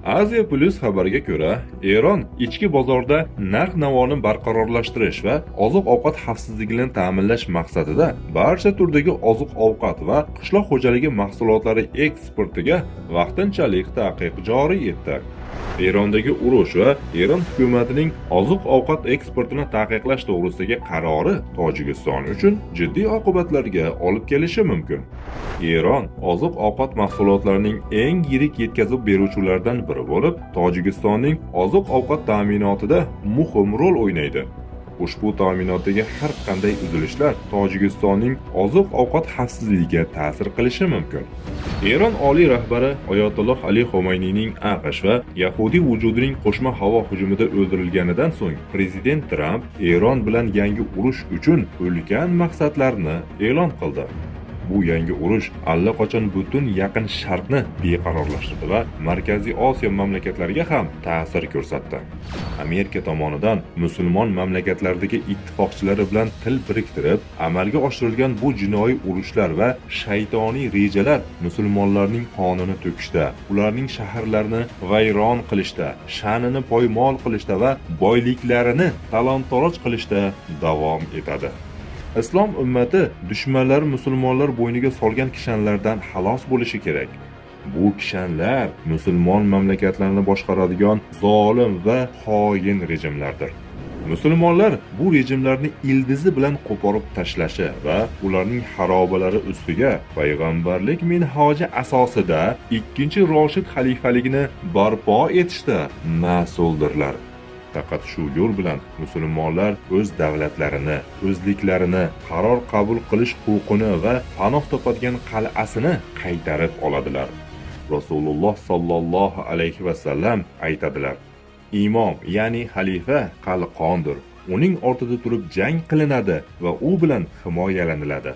Aziya Plus xabariga ko'ra, Eron ichki bozorda narx-navoni barqarorlashtirish va oziq-ovqat xavfsizligini ta'minlash maqsadida barcha turdagi oziq-ovqat va qishloq xo'jaligi mahsulotlari eksportiga vaqtinchalik taqiq joriy etdi. Erondagi urush va Eron hukumatining oziq-ovqat eksportini taqiqlash to'g'risidagi qarori Tojikiston uchun jiddiy oqibatlarga olib kelishi mumkin. Eron oziq-ovqat mahsulotlarining eng yirik yetkazib beruvchilaridan biri bo'lib, Tojikistonning oziq-ovqat ta'minotida muhim rol o'ynaydi. Ushbu ta'minotdagi har qanday uzilishlar Tojikistonning oziq-ovqat xavfsizligiga ta'sir qilishi mumkin. Eron oliy rahbari Oyatolloh Ali Xomeyniyning AQSh va Yahudiy vujudining qo'shma havo hujumida o'ldirilganidan so'ng prezident Tramp Eron bilan yangi urush uchun ulkan maqsadlarni e'lon qildi. Bu yangi urush allaqachon butun Yaqin Sharqni beqarorlashtirdi va Markaziy Osiyo mamlakatlariga ham ta'sir ko'rsatdi. Amerika tomonidan musulmon mamlakatlardagi ittifoqchilari bilan til biriktirib, amalga oshirilgan bu jinoiy urushlar va shaytoniy rejalar musulmonlarning qonini to'kishda, ularning shaharlarini vayron qilishda, sha'nini poymol qilishda va boyliklarini talon-toroj qilishda davom etadi. Islom ummati dushmanlari musulmonlar bo'yniga solgan kishanlardan xalos bo'lishi kerak. Bu kishanlar musulmon mamlakatlarni boshqaradigan zolim va xoin rejimlardir. Musulmonlar bu rejimlarni ildizi bilan qo'porib tashlashi va ularning xarobalari ustiga payg'ambarlik minhoji asosida ikkinchi Roshid xalifaligini barpo etishda mas'uldirlar. Faqat shu yo'l bilan musulmonlar o'z davlatlarini, o'zliklarini, qaror qabul qilish huquqini va panoh topadigan qal'asini qaytarib oladilar. Rasululloh sallallohu alayhi va sallam aytadilar: Imom, ya'ni xalifa qalqondir. Uning ortida turib jang qilinadi va u bilan himoyalaniladi.